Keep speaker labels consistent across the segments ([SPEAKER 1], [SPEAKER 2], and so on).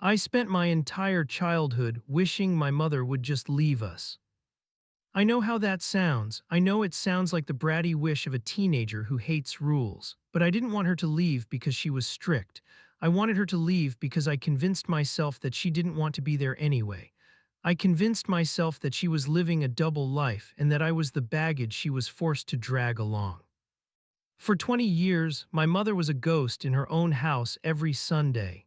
[SPEAKER 1] I spent my entire childhood wishing my mother would just leave us. I know how that sounds. I know it sounds like the bratty wish of a teenager who hates rules. But I didn't want her to leave because she was strict. I wanted her to leave because I convinced myself that she didn't want to be there anyway. I convinced myself that she was living a double life and that I was the baggage she was forced to drag along. For 20 years, my mother was a ghost in her own house every Sunday.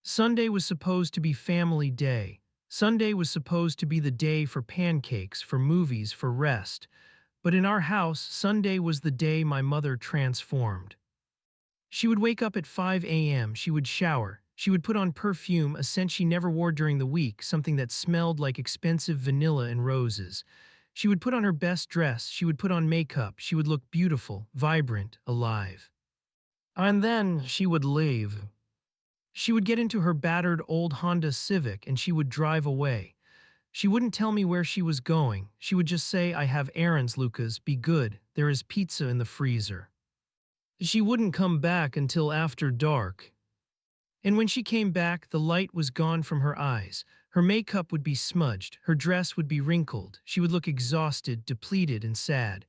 [SPEAKER 1] Sunday was supposed to be family day. Sunday was supposed to be the day for pancakes, for movies, for rest. But in our house, Sunday was the day my mother transformed. She would wake up at 5 a.m., she would shower, she would put on perfume, a scent she never wore during the week, something that smelled like expensive vanilla and roses. She would put on her best dress, she would put on makeup, she would look beautiful, vibrant, alive. And then she would leave. She would get into her battered old Honda Civic and she would drive away. She wouldn't tell me where she was going. She would just say, "I have errands, Lucas, be good. There is pizza in the freezer." She wouldn't come back until after dark. And when she came back, the light was gone from her eyes. Her makeup would be smudged, her dress would be wrinkled, she would look exhausted, depleted, and sad.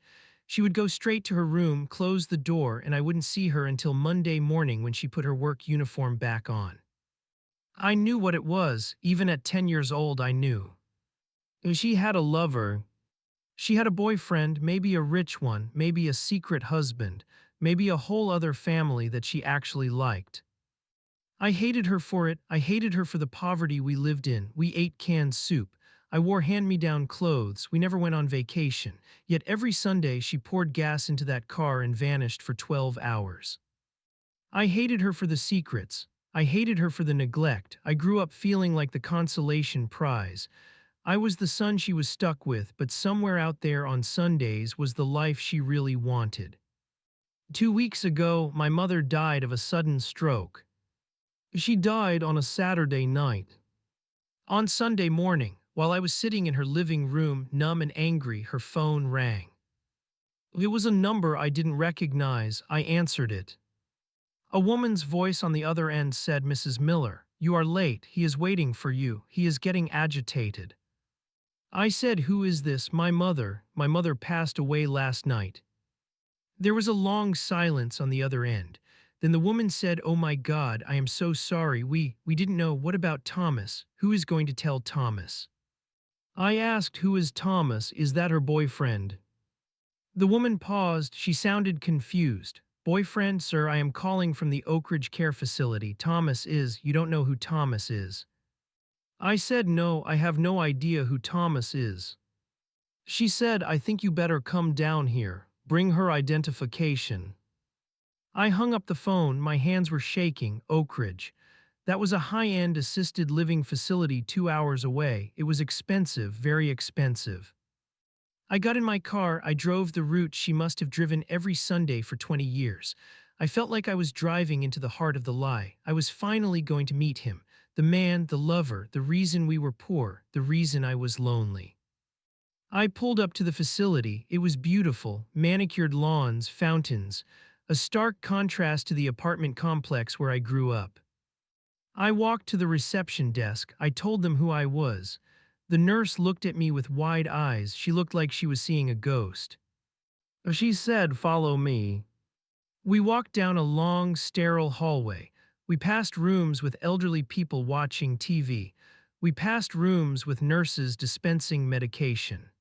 [SPEAKER 1] She would go straight to her room, close the door, and I wouldn't see her until Monday morning when she put her work uniform back on. I knew what it was. Even at 10 years old, I knew. She had a lover. She had a boyfriend, maybe a rich one, maybe a secret husband, maybe a whole other family that she actually liked. I hated her for it. I hated her for the poverty we lived in. We ate canned soup. I wore hand-me-down clothes. We never went on vacation. Yet every Sunday she poured gas into that car and vanished for 12 hours. I hated her for the secrets. I hated her for the neglect. I grew up feeling like the consolation prize. I was the son she was stuck with, but somewhere out there on Sundays was the life she really wanted. 2 weeks ago, my mother died of a sudden stroke. She died on a Saturday night. On Sunday morning, while I was sitting in her living room, numb and angry, her phone rang. It was a number I didn't recognize. I answered it. A woman's voice on the other end said, "Mrs. Miller, you are late. He is waiting for you. He is getting agitated." I said, "Who is this?" "My mother. My mother passed away last night." There was a long silence on the other end. Then the woman said, "Oh my God, I am so sorry. We didn't know. What about Thomas? Who is going to tell Thomas?" I asked, "Who is Thomas? Is that her boyfriend?" The woman paused. She sounded confused. "Boyfriend, sir, I am calling from the Oak Ridge Care Facility. Thomas is, you don't know who Thomas is." I said, "No, I have no idea who Thomas is." She said, "I think you better come down here. Bring her identification." I hung up the phone. My hands were shaking. Oak Ridge. That was a high-end assisted living facility 2 hours away. It was expensive, very expensive. I got in my car. I drove the route she must have driven every Sunday for 20 years. I felt like I was driving into the heart of the lie. I was finally going to meet him. The man, the lover, the reason we were poor, the reason I was lonely. I pulled up to the facility. It was beautiful, manicured lawns, fountains, a stark contrast to the apartment complex where I grew up. I walked to the reception desk. I told them who I was. The nurse looked at me with wide eyes. She looked like she was seeing a ghost. She said, "Follow me." We walked down a long, sterile hallway. We passed rooms with elderly people watching TV. We passed rooms with nurses dispensing medication.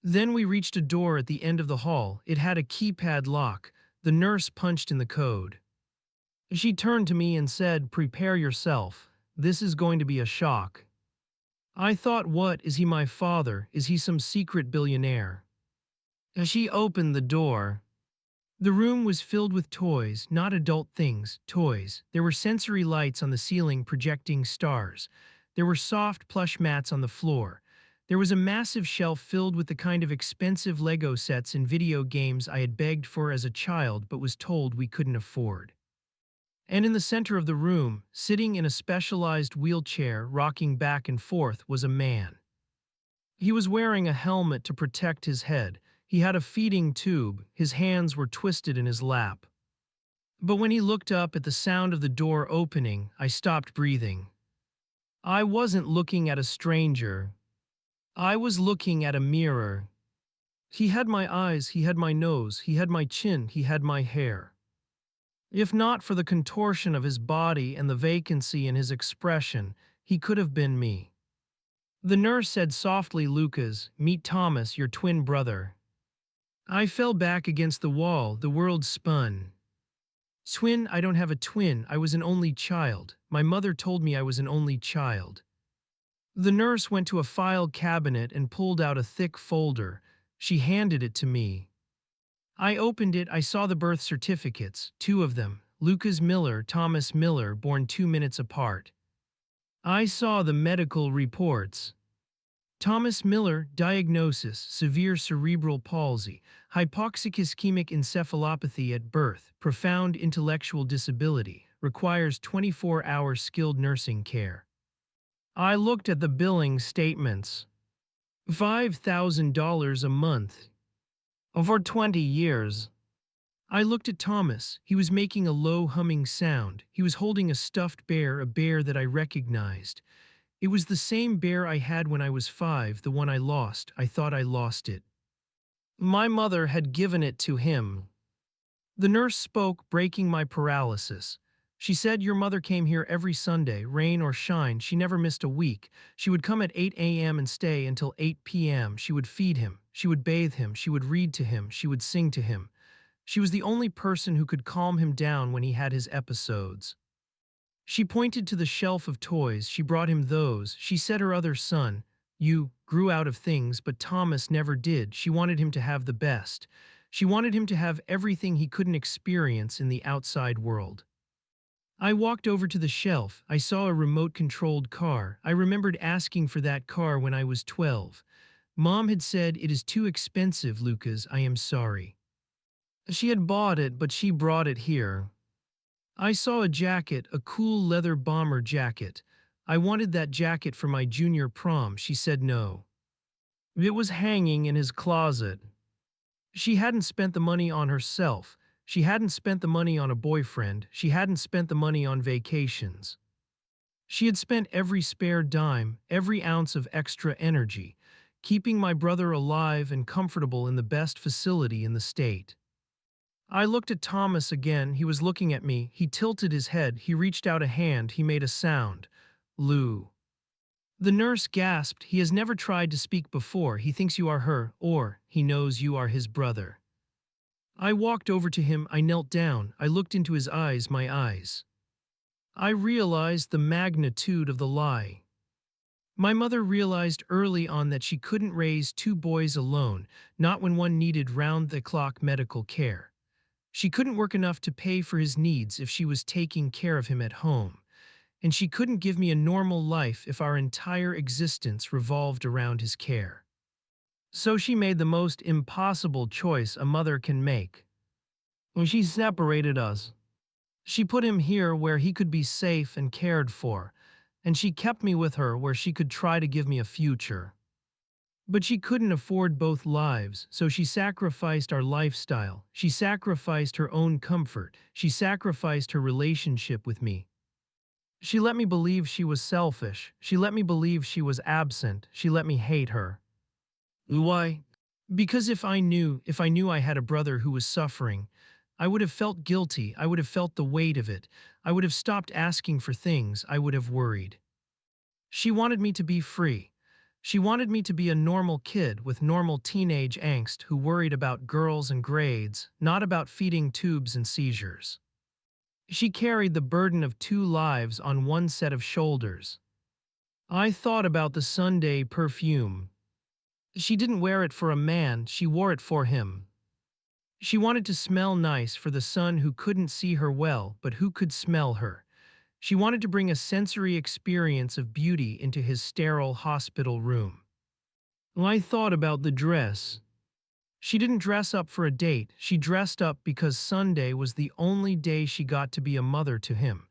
[SPEAKER 1] Then we reached a door at the end of the hall. It had a keypad lock. The nurse punched in the code. She turned to me and said, "Prepare yourself. This is going to be a shock." I thought, what, is he my father? Is he some secret billionaire? As she opened the door, the room was filled with toys, not adult things, toys. There were sensory lights on the ceiling projecting stars. There were soft plush mats on the floor. There was a massive shelf filled with the kind of expensive Lego sets and video games I had begged for as a child but was told we couldn't afford. And in the center of the room, sitting in a specialized wheelchair, rocking back and forth, was a man. He was wearing a helmet to protect his head. He had a feeding tube. His hands were twisted in his lap. But when he looked up at the sound of the door opening, I stopped breathing. I wasn't looking at a stranger. I was looking at a mirror. He had my eyes, he had my nose, he had my chin, he had my hair. If not for the contortion of his body and the vacancy in his expression, he could have been me. The nurse said softly, "Lucas, meet Thomas, your twin brother." I fell back against the wall, the world spun. Twin, I don't have a twin, I was an only child. My mother told me I was an only child. The nurse went to a file cabinet and pulled out a thick folder. She handed it to me. I opened it, I saw the birth certificates, two of them, Lucas Miller, Thomas Miller, born 2 minutes apart. I saw the medical reports. Thomas Miller, diagnosis, severe cerebral palsy, hypoxic ischemic encephalopathy at birth, profound intellectual disability, requires 24-hour skilled nursing care. I looked at the billing statements. $5,000 a month. For 20 years. I looked at Thomas. He was making a low humming sound. He was holding a stuffed bear, a bear that I recognized. It was the same bear I had when I was 5, the one I lost. I thought I lost it. My mother had given it to him. The nurse spoke, breaking my paralysis. She said, "Your mother came here every Sunday, rain or shine. She never missed a week. She would come at 8 a.m. and stay until 8 p.m. She would feed him. She would bathe him. She would read to him. She would sing to him. She was the only person who could calm him down when he had his episodes. She pointed to the shelf of toys. She brought him those. She said her other son, you, grew out of things, but Thomas never did. She wanted him to have the best. She wanted him to have everything he couldn't experience in the outside world." I walked over to the shelf. I saw a remote-controlled car. I remembered asking for that car when I was 12. Mom had said, "It is too expensive, Lucas. I am sorry." She had bought it, but she brought it here. I saw a jacket, a cool leather bomber jacket. I wanted that jacket for my junior prom. She said no. It was hanging in his closet. She hadn't spent the money on herself. She hadn't spent the money on a boyfriend. She hadn't spent the money on vacations. She had spent every spare dime, every ounce of extra energy, keeping my brother alive and comfortable in the best facility in the state. I looked at Thomas again. He was looking at me. He tilted his head. He reached out a hand. He made a sound. Lou. The nurse gasped. "He has never tried to speak before. He thinks you are her, or he knows you are his brother." I walked over to him. I knelt down. I looked into his eyes, my eyes. I realized the magnitude of the lie. My mother realized early on that she couldn't raise two boys alone, not when one needed round-the-clock medical care. She couldn't work enough to pay for his needs if she was taking care of him at home. And she couldn't give me a normal life if our entire existence revolved around his care. So she made the most impossible choice a mother can make. When she separated us, she put him here where he could be safe and cared for, and she kept me with her where she could try to give me a future. But she couldn't afford both lives, so she sacrificed our lifestyle. She sacrificed her own comfort. She sacrificed her relationship with me. She let me believe she was selfish. She let me believe she was absent. She let me hate her. Why? Because if I knew I had a brother who was suffering, I would have felt guilty. I would have felt the weight of it. I would have stopped asking for things. I would have worried. She wanted me to be free. She wanted me to be a normal kid with normal teenage angst who worried about girls and grades, not about feeding tubes and seizures. She carried the burden of two lives on one set of shoulders. I thought about the Sunday perfume. She didn't wear it for a man, she wore it for him. She wanted to smell nice for the son who couldn't see her well, but who could smell her. She wanted to bring a sensory experience of beauty into his sterile hospital room. I thought about the dress. She didn't dress up for a date. She dressed up because Sunday was the only day she got to be a mother to him.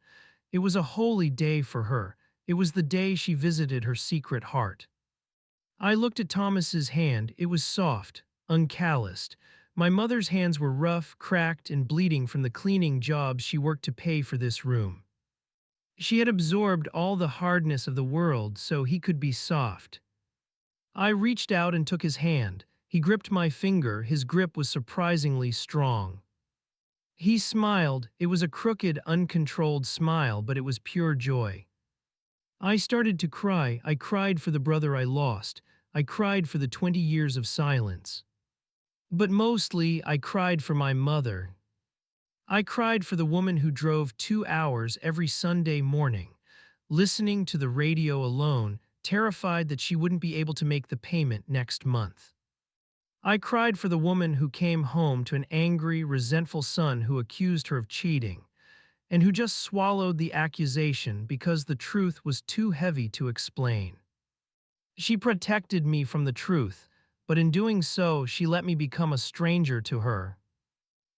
[SPEAKER 1] It was a holy day for her. It was the day she visited her secret heart. I looked at Thomas's hand. It was soft, uncalloused, My mother's hands were rough, cracked, and bleeding from the cleaning jobs she worked to pay for this room. She had absorbed all the hardness of the world so he could be soft. I reached out and took his hand. He gripped my finger. His grip was surprisingly strong. He smiled. It was a crooked, uncontrolled smile, but it was pure joy. I started to cry. I cried for the brother I lost. I cried for the 20 years of silence. But mostly, I cried for my mother. I cried for the woman who drove 2 hours every Sunday morning, listening to the radio alone, terrified that she wouldn't be able to make the payment next month. I cried for the woman who came home to an angry, resentful son who accused her of cheating, and who just swallowed the accusation because the truth was too heavy to explain. She protected me from the truth, but in doing so, she let me become a stranger to her.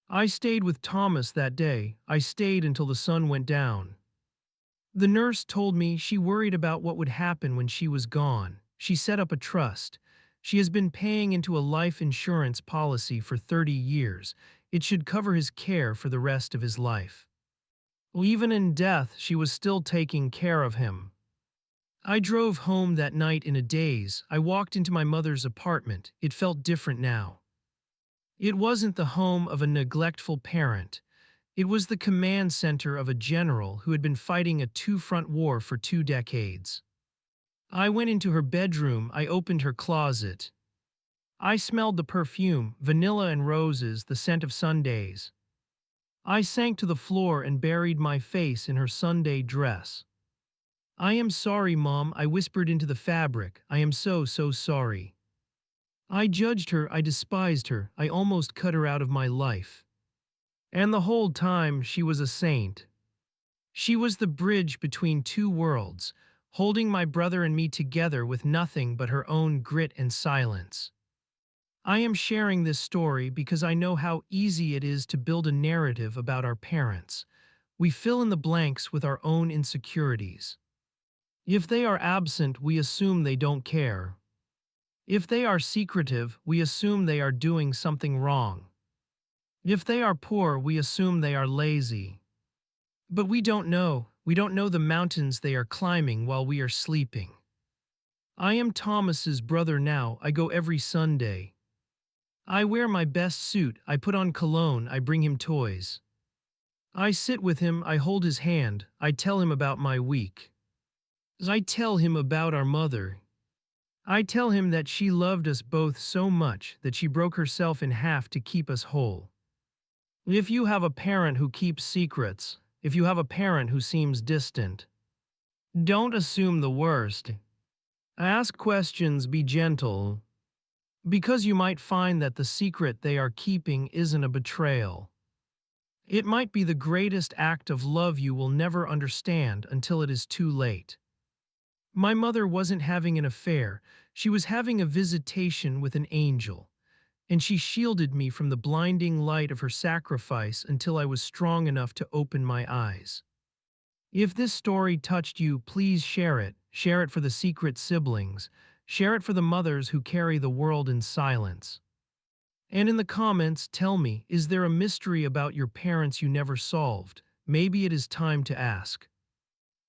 [SPEAKER 1] I stayed with Thomas that day. I stayed until the sun went down. The nurse told me she worried about what would happen when she was gone. She set up a trust. She has been paying into a life insurance policy for 30 years. It should cover his care for the rest of his life. Even in death, she was still taking care of him. I drove home that night in a daze. I walked into my mother's apartment. It felt different now. It wasn't the home of a neglectful parent. It was the command center of a general who had been fighting a two-front war for 2 decades. I went into her bedroom. I opened her closet. I smelled the perfume, vanilla and roses, the scent of Sundays. I sank to the floor and buried my face in her Sunday dress. "I am sorry, Mom," I whispered into the fabric. "I am so, so sorry." I judged her, I despised her, I almost cut her out of my life. And the whole time, she was a saint. She was the bridge between two worlds, holding my brother and me together with nothing but her own grit and silence. I am sharing this story because I know how easy it is to build a narrative about our parents. We fill in the blanks with our own insecurities. If they are absent, we assume they don't care. If they are secretive, we assume they are doing something wrong. If they are poor, we assume they are lazy. But we don't know. We don't know the mountains they are climbing while we are sleeping. I am Thomas's brother now. I go every Sunday. I wear my best suit. I put on cologne. I bring him toys. I sit with him. I hold his hand. I tell him about my week. I tell him about our mother. I tell him that she loved us both so much that she broke herself in half to keep us whole. If you have a parent who keeps secrets, if you have a parent who seems distant, don't assume the worst. Ask questions, be gentle, because you might find that the secret they are keeping isn't a betrayal. It might be the greatest act of love you will never understand until it is too late. My mother wasn't having an affair, she was having a visitation with an angel, and she shielded me from the blinding light of her sacrifice until I was strong enough to open my eyes. If this story touched you, please share it. Share it for the secret siblings. Share it for the mothers who carry the world in silence. And in the comments, tell me, is there a mystery about your parents you never solved? Maybe it is time to ask.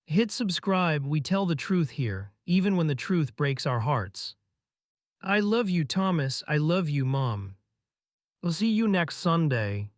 [SPEAKER 1] Hit subscribe, we tell the truth here, even when the truth breaks our hearts. I love you, Thomas. I love you, Mom. I'll see you next Sunday.